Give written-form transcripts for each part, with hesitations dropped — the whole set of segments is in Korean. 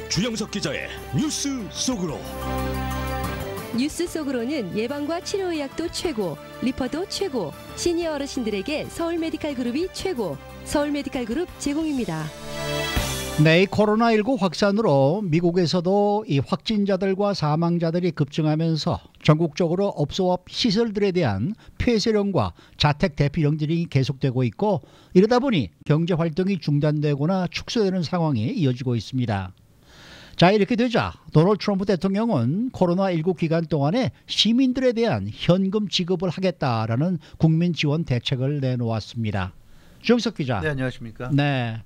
주영석 기자의 뉴스 속으로. 뉴스 속으로는 예방과 치료의학도 최고, 리퍼도 최고, 시니어 어르신들에게 서울메디칼그룹이 최고, 서울메디칼그룹 제공입니다. 네, 코로나19 확산으로 미국에서도 이 확진자들과 사망자들이 급증하면서 전국적으로 업소와 시설들에 대한 폐쇄령과 자택 대피령 등이 계속되고 있고, 이러다 보니 경제 활동이 중단되거나 축소되는 상황이 이어지고 있습니다. 자, 이렇게 되자 도널드 트럼프 대통령은 코로나19 기간 동안에 시민들에 대한 현금 지급을 하겠다라는 국민 지원 대책을 내놓았습니다. 주영석 기자. 네, 안녕하십니까? 네.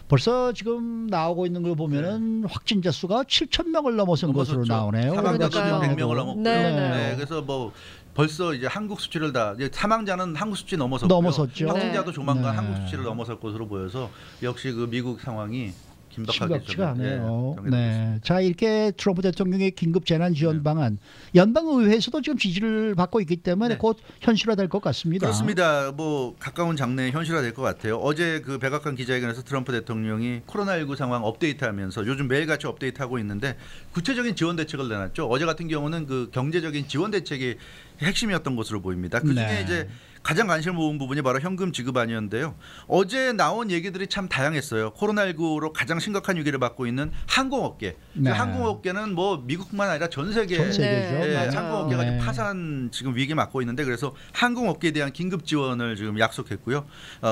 벌써 지금 나오고 있는 걸 보면은 확진자 수가 7,000명을 넘어선 것으로 나오네요. 사망자가 100명을 넘었고요. 네. 그래서 뭐 벌써 이제 한국 수치를 다 이제 사망자는 한국 수치 넘어섰죠. 확진자도 조만간 네. 한국 수치를 넘어설 것으로 보여서 역시 그 미국 상황이 심각치가 않네요. 네. 네. 자, 이렇게 트럼프 대통령의 긴급 재난 지원 방안, 연방의회에서도 지금 지지를 받고 있기 때문에 네. 곧 현실화될 것 같습니다. 그렇습니다. 뭐 가까운 장래에 현실화될 것 같아요. 어제 그 백악관 기자회견에서 트럼프 대통령이 코로나19 상황 업데이트하면서 요즘 매일같이 업데이트하고 있는데 구체적인 지원 대책을 내놨죠. 어제 같은 경우는 그 경제적인 지원 대책이 핵심이었던 것으로 보입니다. 그중에 네. 이제 가장 관심을 모은 부분이 바로 현금 지급안이었는데요. 어제 나온 얘기들이 참 다양했어요. 코로나19로 가장 심각한 위기를 받고 있는 항공업계. 네. 항공업계는 뭐 미국뿐만 아니라 전 세계죠. 네, 맞아요. 항공업계가 네. 지금 파산 지금 위기 맞고 있는데, 그래서 항공업계에 대한 긴급 지원을 지금 약속했고요.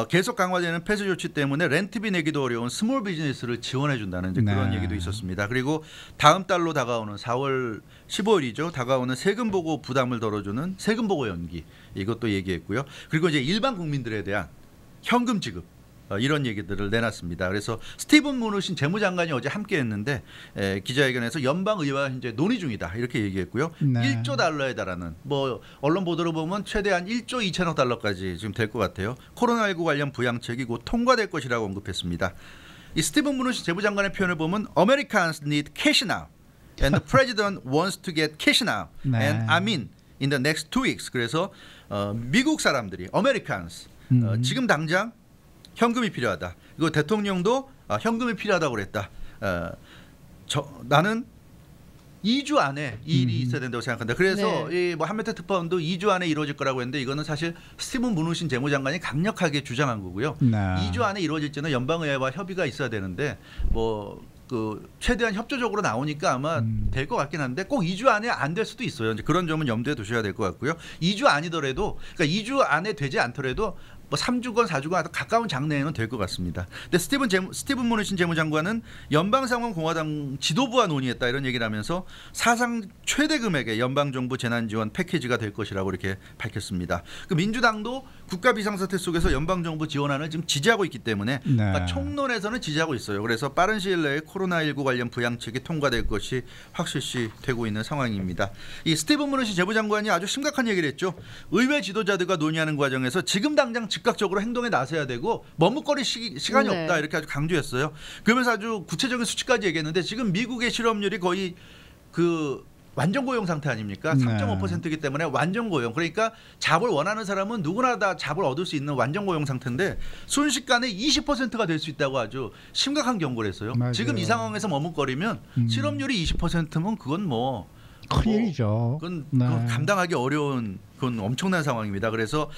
계속 강화되는 폐쇄 조치 때문에 렌트비 내기도 어려운 스몰 비즈니스를 지원해 준다는 이제 그런 네. 얘기도 있었습니다. 그리고 다음 달로 다가오는 4월 15일이죠. 다가오는 세금 보고 부담을 덜어주는 세금 보고 연기, 이것도 얘기했고요. 그리고 이제 일반 국민들에 대한 현금 지급, 이런 얘기들을 내놨습니다. 그래서 스티븐 무누신 재무장관이 어제 함께했는데 기자회견에서 연방의회와 이제 논의 중이다 이렇게 얘기했고요. 네. 1조 달러에 달하는, 뭐 언론 보도로 보면 최대한 1조 2천억 달러까지 지금 될 것 같아요. 코로나19 관련 부양책이 곧 통과될 것이라고 언급했습니다. 이 스티븐 무누신 재무장관의 표현을 보면 Americans need cash now and the president wants to get cash now 네. and I mean in the next 2 weeks. 그래서 미국 사람들이 Americans 지금 당장 현금이 필요하다. 이거 대통령도 현금이 필요하다고 그랬다. 나는 2주 안에 이 일이 있어야 된다고 생각한다. 그래서 네. 이 뭐 한메타 특파원도 2주 안에 이루어질 거라고 했는데, 이거는 사실 스티븐 무누신 재무장관이 강력하게 주장한 거고요. 네. 2주 안에 이루어질지는 연방의회와 협의가 있어야 되는데, 뭐 그 최대한 협조적으로 나오니까 아마 될 것 같긴 한데 꼭 2주 안에 안 될 수도 있어요. 이제 그런 점은 염두에 두셔야 될 것 같고요. 2주 아니더라도, 그러니까 2주 안에 되지 않더라도 뭐 3주건 4주건 가까운 장래에는 될 것 같습니다. 근데 스티븐 무누신 재무장관은 연방상원공화당 지도부와 논의했다 이런 얘기를 하면서 사상 최대 금액의 연방정부 재난지원 패키지가 될 것이라고 이렇게 밝혔습니다. 그 민주당도 국가 비상사태 속에서 연방정부 지원안을 지금 지지하고 있기 때문에 네. 그러니까 총론에서는 지지하고 있어요. 그래서 빠른 시일 내에 코로나19 관련 부양책이 통과될 것이 확실시 되고 있는 상황입니다. 이 스티븐 무누신 재무장관이 아주 심각한 얘기를 했죠. 의회 지도자들과 논의하는 과정에서 지금 당장 즉각적으로 행동에 나서야 되고 머뭇거릴 시간이 네. 없다 이렇게 아주 강조했어요. 그러면서 아주 구체적인 수치까지 얘기했는데, 지금 미국의 실업률이 거의 그 완전 고용 상태 아닙니까? 네. 3.5%이기 때문에 완전 고용. 그러니까 잡을 원하는 사람은 누구나 다 잡을 얻을 수 있는 완전 고용 상태인데 순식간에 20%가 될 수 있다고 아주 심각한 경고를 했어요. 맞아요. 지금 이 상황에서 머뭇거리면 실업률이 20%면 그건 뭐 큰일이죠. 그건 네. 감당하기 어려운 그건 엄청난 상황입니다. 그래서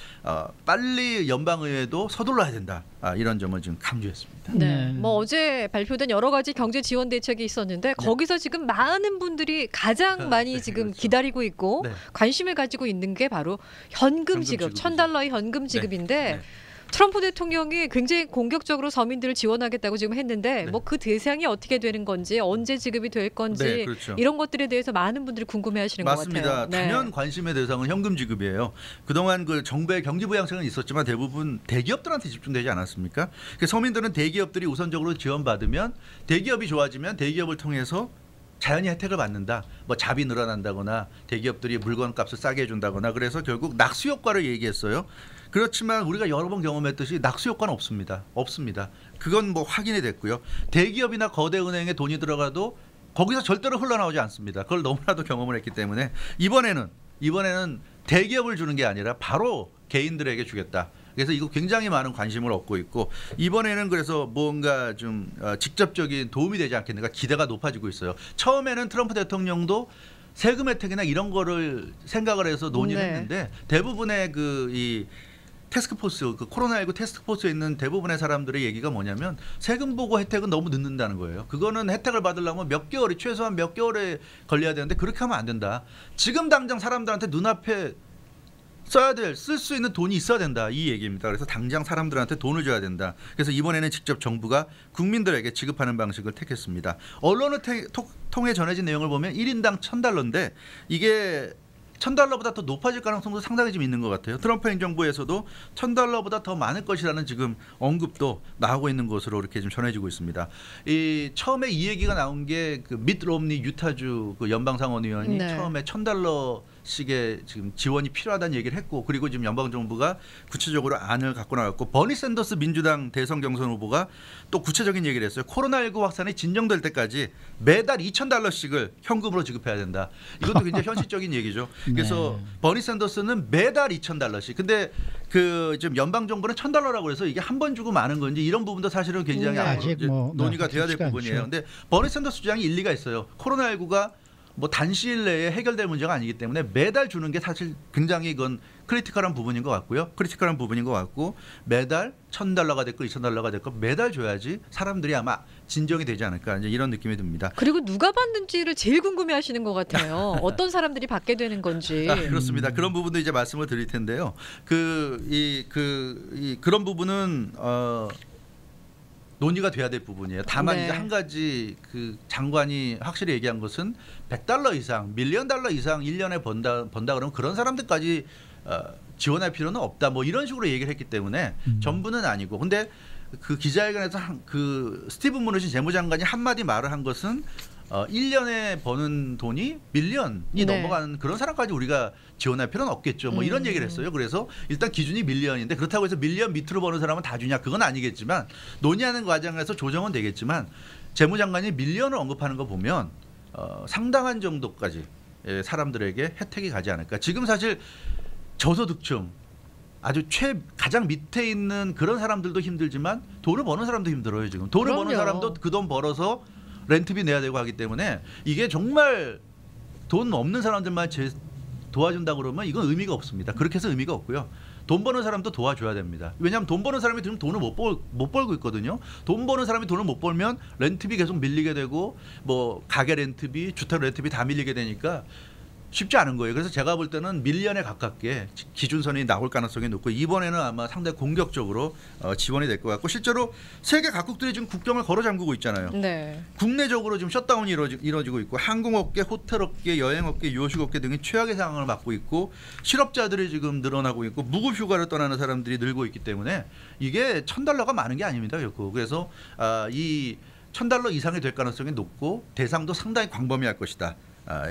빨리 연방의회도 서둘러야 된다. 이런 점을 지금 강조했습니다. 네. 뭐 어제 발표된 여러 가지 경제 지원 대책이 있었는데 거기서 지금 많은 분들이 가장 많이 네, 지금 그렇죠. 기다리고 있고 네. 관심을 가지고 있는 게 바로 현금 지급, 지급이죠. $1,000의 현금 지급인데 네. 트럼프 대통령이 굉장히 공격적으로 서민들을 지원하겠다고 지금 했는데 네. 뭐 그 대상이 어떻게 되는 건지, 언제 지급이 될 건지 네, 그렇죠. 이런 것들에 대해서 많은 분들이 궁금해하시는 것 맞습니다. 같아요. 네. 단연 관심의 대상은 현금 지급이에요. 그동안 그 정부의 경기 부양책은 있었지만 대부분 대기업들한테 집중되지 않았습니까? 서민들은 대기업들이 우선적으로 지원받으면, 대기업이 좋아지면 대기업을 통해서 자연히 혜택을 받는다. 뭐 잡이 늘어난다거나 대기업들이 물건값을 싸게 해준다거나, 그래서 결국 낙수 효과를 얘기했어요. 그렇지만 우리가 여러 번 경험했듯이 낙수 효과는 없습니다. 그건 뭐 확인이 됐고요. 대기업이나 거대 은행에 돈이 들어가도 거기서 절대로 흘러나오지 않습니다. 그걸 너무나도 경험을 했기 때문에 이번에는 대기업을 주는 게 아니라 바로 개인들에게 주겠다. 그래서 이거 굉장히 많은 관심을 얻고 있고 이번에는 그래서 뭔가 좀 직접적인 도움이 되지 않겠는가 기대가 높아지고 있어요. 처음에는 트럼프 대통령도 세금 혜택이나 이런 거를 생각을 해서 논의를 네. 했는데 대부분의 이 태스크포스, 그 코로나19 태스크포스에 있는 대부분의 사람들의 얘기가 뭐냐면 세금 보고 혜택은 너무 늦는다는 거예요. 그거는 혜택을 받으려면 몇 개월이 최소한 몇 개월에 걸려야 되는데 그렇게 하면 안 된다. 지금 당장 사람들한테 눈앞에 쓸 수 있는 돈이 있어야 된다 이 얘기입니다. 그래서 당장 사람들한테 돈을 줘야 된다. 그래서 이번에는 직접 정부가 국민들에게 지급하는 방식을 택했습니다. 언론을 통해 전해진 내용을 보면 1인당 $1,000인데 이게 $1,000보다 더 높아질 가능성도 상당히 좀 있는 것 같아요. 트럼프 행정부에서도 $1,000보다 더 많을 것이라는 지금 언급도 나오고 있는 것으로 이렇게 좀 전해지고 있습니다. 처음에 이 얘기가 나온 게 그 미트 롬니 유타주 그 연방상원의원이 네. 처음에 $1,000씩의 지금 지원이 필요하다는 얘기를 했고 그리고 지금 연방정부가 구체적으로 안을 갖고 나왔고 버니 샌더스 민주당 대선 경선 후보가 또 구체적인 얘기를 했어요. 코로나19 확산이 진정될 때까지 매달 $2,000씩을 현금으로 지급해야 된다. 이것도 굉장히 현실적인 얘기죠. 그래서 네. 버니 샌더스는 매달 $2,000씩. 근데 그 지금 연방 정부는 $1,000라고 해서 이게 한 번 주고 마는 건지 이런 부분도 사실은 굉장히 네. 앞으로 아직 이제 뭐, 논의가 돼야 될 쉽지가 부분이에요. 않죠. 근데 버니 샌더스 주장이 일리가 있어요. 코로나19가 뭐 단시일 내에 해결될 문제가 아니기 때문에 매달 주는 게 사실 굉장히 이건 크리티컬한 부분인 것 같고요. 크리티컬한 부분인 것 같고 매달 $1,000가 됐고 $2,000가 됐고 매달 줘야지 사람들이 아마 진정이 되지 않을까 이제 이런 느낌이 듭니다. 그리고 누가 받는지를 제일 궁금해하시는 것 같아요. 어떤 사람들이 받게 되는 건지. 그렇습니다. 그런 부분도 이제 말씀을 드릴 텐데요. 그런 부분은 논의가 돼야 될 부분이에요. 다만 네. 이제 한 가지 그 장관이 확실히 얘기한 것은 $100 이상, $1,000,000 이상 1년에 번다 그러면 그런 사람들까지 지원할 필요는 없다. 뭐 이런 식으로 얘기를 했기 때문에 전부는 아니고. 근데 그 기자회견에서 그 스티븐 무너신 재무장관이 한마디 말을 한 것은 1년에 버는 돈이 밀리언이 네. 넘어가는 그런 사람까지 우리가 지원할 필요는 없겠죠. 뭐 이런 얘기를 했어요. 그래서 일단 기준이 밀리언인데 그렇다고 해서 밀리언 밑으로 버는 사람은 다 주냐? 그건 아니겠지만 논의하는 과정에서 조정은 되겠지만 재무장관이 밀리언을 언급하는 거 보면 상당한 정도까지 사람들에게 혜택이 가지 않을까. 지금 사실 저소득층 아주 가장 밑에 있는 그런 사람들도 힘들지만 돈을 버는 사람도 힘들어요. 지금 돈을 버는 그럼요. 사람도 그 돈 벌어서 렌트비 내야 되고 하기 때문에 이게 정말 돈 없는 사람들만 도와준다 그러면 이건 의미가 없습니다. 그렇게 해서 의미가 없고요. 돈 버는 사람도 도와줘야 됩니다. 왜냐하면 돈 버는 사람이 지금 돈을 못 벌고 있거든요. 돈 버는 사람이 돈을 못 벌면 렌트비 계속 밀리게 되고 뭐 가게 렌트비, 주택 렌트비 다 밀리게 되니까 쉽지 않은 거예요. 그래서 제가 볼 때는 밀리언에 가깝게 기준선이 나올 가능성이 높고 이번에는 아마 상당히 공격적으로 지원이 될 것 같고 실제로 세계 각국들이 지금 국경을 걸어 잠그고 있잖아요. 네. 국내적으로 지금 셧다운이 이루어지고 있고 항공업계, 호텔업계, 여행업계, 요식업계 등이 최악의 상황을 맞고 있고 실업자들이 지금 늘어나고 있고 무급휴가를 떠나는 사람들이 늘고 있기 때문에 이게 $1,000가 많은 게 아닙니다. 결코. 그래서 이 $1,000 이상이 될 가능성이 높고 대상도 상당히 광범위할 것이다.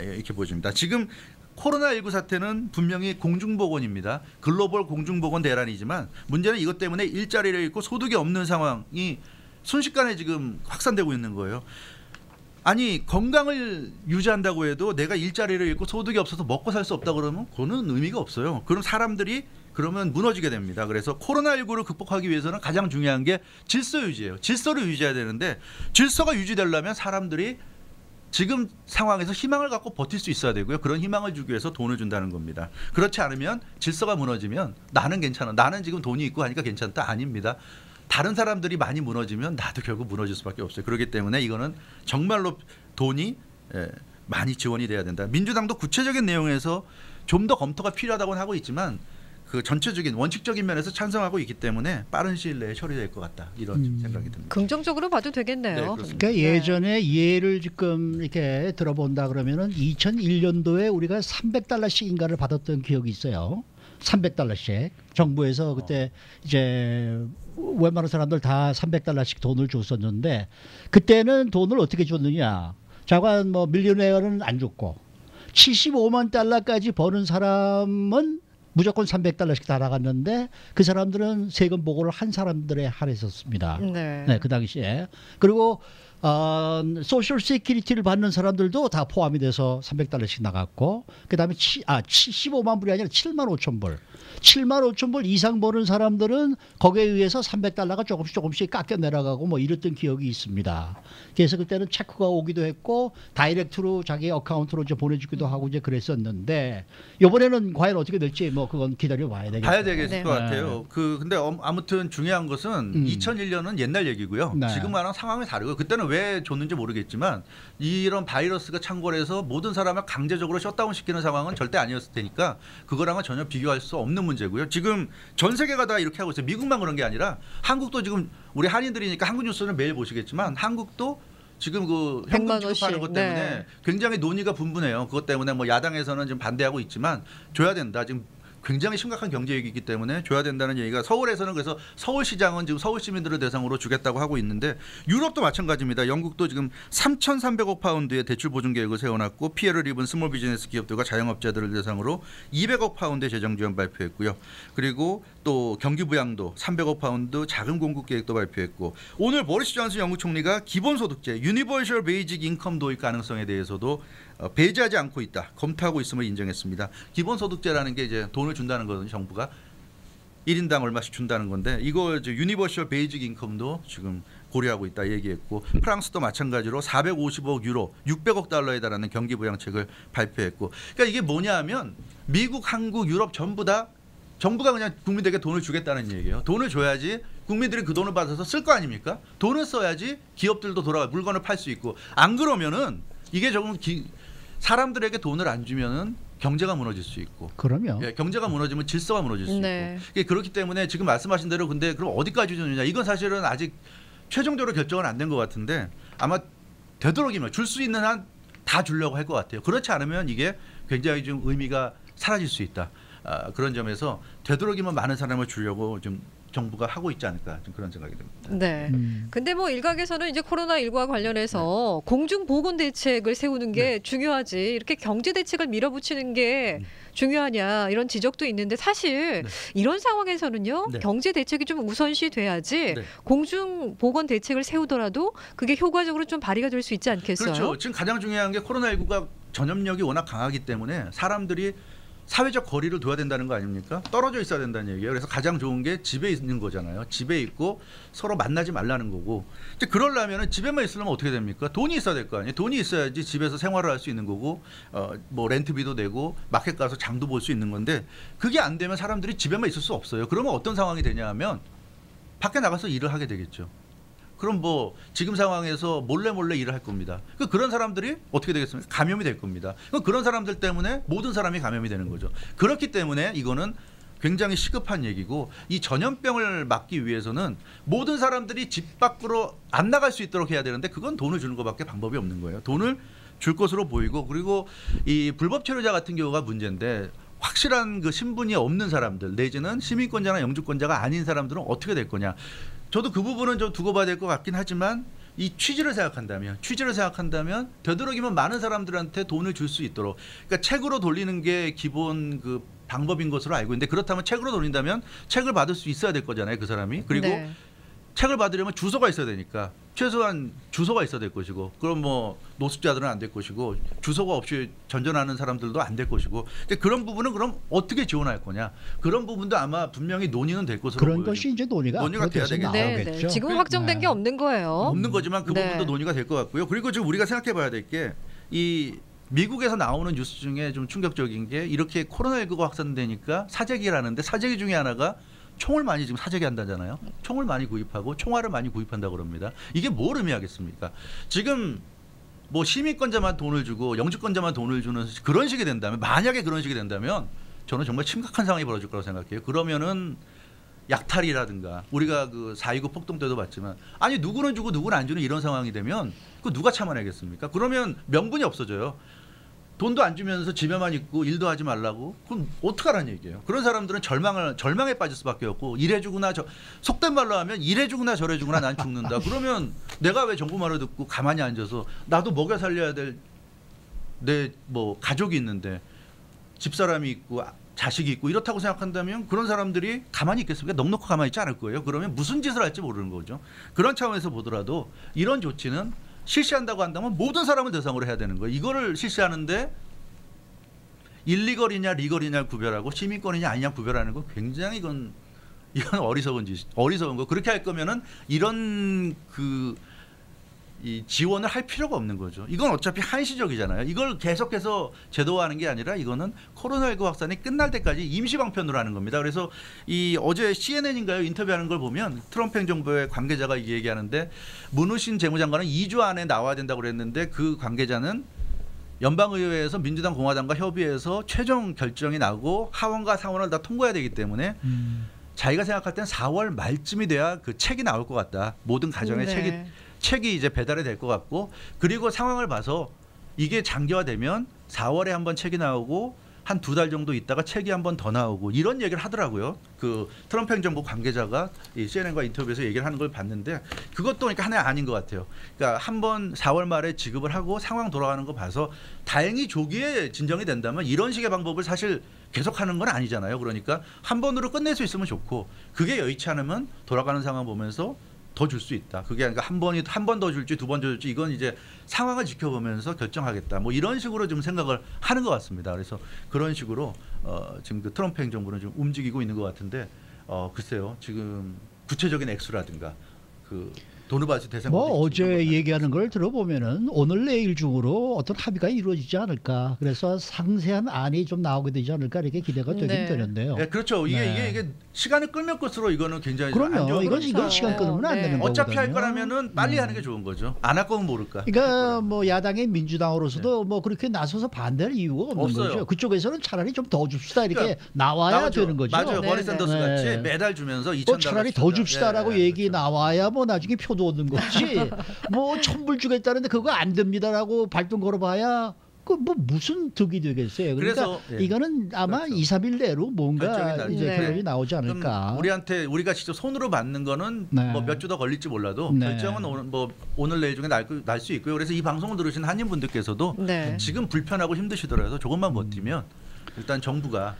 이렇게 보여집니다. 지금 코로나19 사태는 분명히 공중보건입니다. 글로벌 공중보건 대란이지만 문제는 이것 때문에 일자리를 잃고 소득이 없는 상황이 순식간에 지금 확산되고 있는 거예요. 아니 건강을 유지한다고 해도 내가 일자리를 잃고 소득이 없어서 먹고 살 수 없다 그러면 그거는 의미가 없어요. 그럼 사람들이 그러면 무너지게 됩니다. 그래서 코로나19를 극복하기 위해서는 가장 중요한 게 질서 유지예요. 질서를 유지해야 되는데 질서가 유지되려면 사람들이 지금 상황에서 희망을 갖고 버틸 수 있어야 되고요. 그런 희망을 주기 위해서 돈을 준다는 겁니다. 그렇지 않으면 질서가 무너지면 나는 괜찮아. 나는 지금 돈이 있고 하니까 괜찮다. 아닙니다. 다른 사람들이 많이 무너지면 나도 결국 무너질 수밖에 없어요. 그렇기 때문에 이거는 정말로 돈이 많이 지원이 돼야 된다. 민주당도 구체적인 내용에서 좀 더 검토가 필요하다고는 하고 있지만 그 전체적인 원칙적인 면에서 찬성하고 있기 때문에 빠른 시일 내에 처리될 것 같다. 이런 생각이 듭니다. 긍정적으로 봐도 네, 되겠네요. 그렇습니다. 그러니까 예전에 예를 지금 이렇게 들어본다 그러면은 2001년도에 우리가 $300씩인가를 받았던 기억이 있어요. $300씩 정부에서 그때 이제 웬만한 사람들 다 $300씩 돈을 줬었는데 그때는 돈을 어떻게 줬느냐? 자관 뭐 밀리언웨어는 안 줬고 $75만 버는 사람은 무조건 $300씩 다 나갔는데 그 사람들은 세금 보고를 한 사람들에 한했었습니다. 네. 네, 그 당시에. 그리고 소셜 세큐리티를 받는 사람들도 다 포함이 돼서 $300씩 나갔고 그다음에 15만 불이 아니라 7만 5천 불. 7만 5천 불 이상 버는 사람들은 거기에 의해서 300달러가 조금씩 깎여 내려가고 뭐 이랬던 기억이 있습니다. 그래서 그때는 체크가 오기도 했고 다이렉트로 자기 어카운트로 이제 보내주기도 하고 이제 그랬었는데 이번에는 과연 어떻게 될지 뭐 그건 기다려 봐야 되겠죠. 봐야 되겠을 네. 것 같아요. 근데 아무튼 중요한 것은 2001년은 옛날 얘기고요. 네. 지금과는 상황이 다르고 그때는 왜 줬는지 모르겠지만 이런 바이러스가 창궐해서 모든 사람을 강제적으로 셧다운 시키는 상황은 절대 아니었을 테니까 그거랑은 전혀 비교할 수 없는 문제고요. 지금 전 세계가 다 이렇게 하고 있어요. 미국만 그런 게 아니라 한국도 지금 우리 한인들이니까 한국 뉴스는 매일 보시겠지만 한국도 지금 그 현금 100만 지급하는 원씩. 것 때문에 네. 굉장히 논의가 분분해요. 그것 때문에 뭐 야당에서는 지금 반대하고 있지만 줘야 된다. 지금 굉장히 심각한 경제 위기이기 때문에 줘야 된다는 얘기가 서울에서는 그래서 서울시장은 지금 서울 시민들을 대상으로 주겠다고 하고 있는데 유럽도 마찬가지입니다. 영국도 지금 3,300억 파운드의 대출 보증 계획을 세워놨고 피해를 입은 스몰 비즈니스 기업들과 자영업자들을 대상으로 200억 파운드의 재정 지원 발표했고요. 그리고 또 경기부양도 300억 파운드 자금 공급 계획도 발표했고 오늘 보리스 존슨 영국 총리가 기본소득제 유니버셜 베이직 인컴 도입 가능성에 대해서도 배제하지 않고 있다. 검토하고 있음을 인정했습니다. 기본소득제라는 게 이제 돈을 준다는 거거든요. 정부가 1인당 얼마씩 준다는 건데 이거 이제 유니버셜 베이직 인컴도 지금 고려하고 있다 얘기했고 프랑스도 마찬가지로 450억 유로 600억 달러에 달하는 경기부양책을 발표했고 그러니까 이게 뭐냐하면 미국, 한국, 유럽 전부 다 정부가 그냥 국민들에게 돈을 주겠다는 얘기예요. 돈을 줘야지 국민들이 그 돈을 받아서 쓸 거 아닙니까? 돈을 써야지 기업들도 돌아가 물건을 팔 수 있고 안 그러면은 이게 조금 사람들에게 돈을 안 주면은 경제가 무너질 수 있고, 그럼요. 예, 경제가 무너지면 질서가 무너질 수 네. 있고, 그렇기 때문에 지금 말씀하신 대로 근데 그럼 어디까지 주느냐 이건 사실은 아직 최종적으로 결정은 안 된 것 같은데 아마 되도록이면 줄 수 있는 한 다 주려고 할 것 같아요. 그렇지 않으면 이게 굉장히 좀 의미가 사라질 수 있다. 그런 점에서 되도록이면 많은 사람을 주려고 좀 정부가 하고 있지 않을까 좀 그런 생각이 듭니다. 네. 근데 뭐 일각에서는 이제 코로나19와 관련해서 공중 보건 대책을 세우는 게 중요하지 이렇게 경제 대책을 밀어붙이는 게 중요하냐 이런 지적도 있는데 사실 이런 상황에서는요 네. 경제 대책이 좀 우선시 돼야지 네. 공중 보건 대책을 세우더라도 그게 효과적으로 좀 발휘가 될 수 있지 않겠어요? 그렇죠. 지금 가장 중요한 게 코로나19가 전염력이 워낙 강하기 때문에 사람들이 사회적 거리를 둬야 된다는 거 아닙니까? 떨어져 있어야 된다는 얘기예요. 그래서 가장 좋은 게 집에 있는 거잖아요. 집에 있고 서로 만나지 말라는 거고. 근데 그러려면 집에만 있으려면 어떻게 됩니까? 돈이 있어야 될 거 아니에요. 돈이 있어야지 집에서 생활을 할 수 있는 거고 뭐 렌트비도 내고 마켓 가서 장도 볼 수 있는 건데 그게 안 되면 사람들이 집에만 있을 수 없어요. 그러면 어떤 상황이 되냐 하면 밖에 나가서 일을 하게 되겠죠. 그럼 뭐 지금 상황에서 몰래 일을 할 겁니다. 그런 사람들이 어떻게 되겠습니까? 감염이 될 겁니다. 그런 사람들 때문에 모든 사람이 감염이 되는 거죠. 그렇기 때문에 이거는 굉장히 시급한 얘기고 이 전염병을 막기 위해서는 모든 사람들이 집 밖으로 안 나갈 수 있도록 해야 되는데 그건 돈을 주는 것밖에 방법이 없는 거예요. 돈을 줄 것으로 보이고 그리고 이 불법 체류자 같은 경우가 문제인데 확실한 그 신분이 없는 사람들 내지는 시민권자나 영주권자가 아닌 사람들은 어떻게 될 거냐. 저도 그 부분은 좀 두고 봐야 될 것 같긴 하지만 이 취지를 생각한다면 되도록이면 많은 사람들한테 돈을 줄 수 있도록 그러니까 책으로 돌리는 게 기본 그 방법인 것으로 알고 있는데 그렇다면 책으로 돌린다면 책을 받을 수 있어야 될 거잖아요. 그 사람이. 그리고 네. 책을 받으려면 주소가 있어야 되니까 최소한 주소가 있어야 될 것이고 그럼 뭐 노숙자들은 안 될 것이고 주소가 없이 전전하는 사람들도 안 될 것이고 근데 그런 부분은 그럼 어떻게 지원할 거냐 그런 부분도 아마 분명히 논의는 될 것으로 그런 보여요. 것이 이제 논의가 돼야 돼서 되겠죠. 나오겠죠. 네, 네. 지금은 확정된 게 없는 거예요. 없는 거지만 그 네. 부분도 논의가 될 것 같고요. 그리고 지금 우리가 생각해 봐야 될 게 이 미국에서 나오는 뉴스 중에 좀 충격적인 게 이렇게 코로나19가 확산되니까 사재기를 하는데 사재기 중에 하나가 총을 많이 지금 사재기 한다잖아요. 총을 많이 구입하고 총알을 많이 구입한다고 그럽니다. 이게 뭘 의미하겠습니까? 지금 뭐 시민권자만 돈을 주고 영주권자만 돈을 주는 그런 식이 된다면 만약에 그런 식이 된다면 저는 정말 심각한 상황이 벌어질 거라고 생각해요. 그러면은 약탈이라든가 우리가 그 4.29 폭동 때도 봤지만 아니 누구는 주고 누구는 안 주는 이런 상황이 되면 그 누가 참아내겠습니까? 그러면 명분이 없어져요. 돈도 안 주면서 집에만 있고 일도 하지 말라고 그럼 어떡하라는 얘기예요. 그런 사람들은 절망에 빠질 수밖에 없고 이래 주구나 속된 말로 하면 이래 주구나 저래 주구나 난 죽는다. 그러면 내가 왜 정부 말을 듣고 가만히 앉아서 나도 먹여 살려야 될 내 뭐 가족이 있는데 집사람이 있고 자식이 있고 이렇다고 생각한다면 그런 사람들이 가만히 있겠습니까? 넉넉히 가만히 있지 않을 거예요. 그러면 무슨 짓을 할지 모르는 거죠. 그런 차원에서 보더라도 이런 조치는 실시한다고 한다면 모든 사람을 대상으로 해야 되는 거예요. 이거를 실시하는데 일리걸이냐 리걸이냐 구별하고 시민권이냐 아니냐 구별하는 거 굉장히 이건 어리석은 거. 그렇게 할 거면은 이런 이 지원을 할 필요가 없는 거죠. 이건 어차피 한시적이잖아요. 이걸 계속해서 제도화하는 게 아니라 이거는 코로나19 확산이 끝날 때까지 임시 방편으로 하는 겁니다. 그래서 이 어제 CNN인가요? 인터뷰하는 걸 보면 트럼프 행정부의 관계자가 이게 얘기하는데 문우신 재무장관은 2주 안에 나와야 된다고 그랬는데 그 관계자는 연방의회에서 민주당 공화당과 협의해서 최종 결정이 나고 하원과 상원을 다 통과해야 되기 때문에 자기가 생각할 땐 4월 말쯤이 돼야 그 책이 나올 것 같다. 모든 가정의 네. 책이 이제 배달이 될 것 같고 그리고 상황을 봐서 이게 장기화되면 4월에 한번 책이 나오고 한 2달 정도 있다가 책이 한 번 더 나오고 이런 얘기를 하더라고요. 그 트럼프 행정부 관계자가 이 CNN과 인터뷰에서 얘기를 하는 걸 봤는데 그것도 그러니까 하나의 아닌 것 같아요. 그러니까 한번 4월 말에 지급을 하고 상황 돌아가는 거 봐서 다행히 조기에 진정이 된다면 이런 식의 방법을 사실 계속하는 건 아니잖아요. 그러니까 한 번으로 끝낼 수 있으면 좋고 그게 여의치 않으면 돌아가는 상황 보면서 더 줄 수 있다. 그게 그러니까 한 번 더 줄지 2번 더 줄지 이건 이제 상황을 지켜보면서 결정하겠다. 뭐 이런 식으로 좀 생각을 하는 것 같습니다. 그래서 그런 식으로 지금 그 트럼프 행정부는 좀 움직이고 있는 것 같은데 글쎄요. 지금 구체적인 액수라든가 그 도누바스 대상 뭐 어제 얘기하는 걸 들어보면은 오늘 내일 중으로 어떤 합의가 이루어지지 않을까. 그래서 상세한 안이 좀 나오게 되지 않을까 이렇게 기대가 되긴 네. 되는데요. 네, 그렇죠. 이게 시간을 끌면 끌수록 이거는 굉장히 안 그럼요. 좋은 이건 거니까. 시간 끌면 안 네. 되는 거거든요. 어차피 할 거라면은 빨리 하는 게 좋은 거죠. 안 할 거면 모를까. 그러니까 뭐 야당의 민주당으로서도 뭐 그렇게 나서서 반대할 이유가 없는 없어요. 거죠. 그쪽에서는 차라리 좀 더 줍시다 이렇게 그러니까 나와야 나오죠. 되는 거죠. 맞아요. 네, 버리 네. 샌더스 네. 같이 매달 주면서 2,000달러 뭐 차라리 더 줍시다라고 얘기 나와야 뭐 나중에 표도 얻는 거지. 뭐 1,000불 주겠다는데 그거 안 됩니다라고 발동 걸어봐야 그 뭐 무슨 득이 되겠어요. 그러니까 그래서, 예. 이거는 아마 그렇죠. 2, 3일 내로 뭔가 결정이 나죠. 이제 네. 결론이 나오지 않을까. 우리가 직접 손으로 받는 거는 네. 뭐 몇 주 더 걸릴지 몰라도 네. 결정은 오늘 내일 중에 날 수 있고요. 그래서 이 방송을 들으신 한인분들께서도 네. 지금 불편하고 힘드시더라도 조금만 버티면 일단 정부가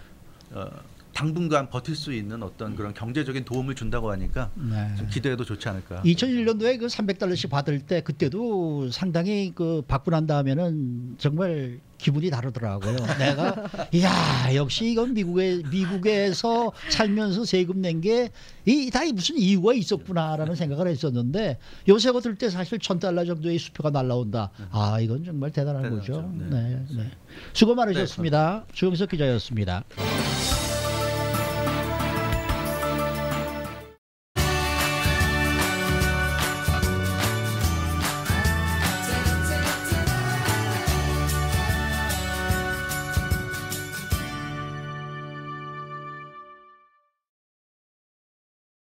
당분간 버틸 수 있는 어떤 그런 경제적인 도움을 준다고 하니까 네. 좀 기대해도 좋지 않을까. 2001년도에 그 300달러씩 받을 때 그때도 상당히 그 받고 난 다음에는 정말 기분이 다르더라고요. 내가 야 역시 이건 미국에서 살면서 세금 낸 게 다 무슨 이유가 있었구나라는 생각을 했었는데 요새 거들 때 사실 1,000달러 정도의 수표가 날라온다. 아 이건 정말 대단한 대단하죠. 거죠. 네. 네. 수고 많으셨습니다. 주영석 기자였습니다.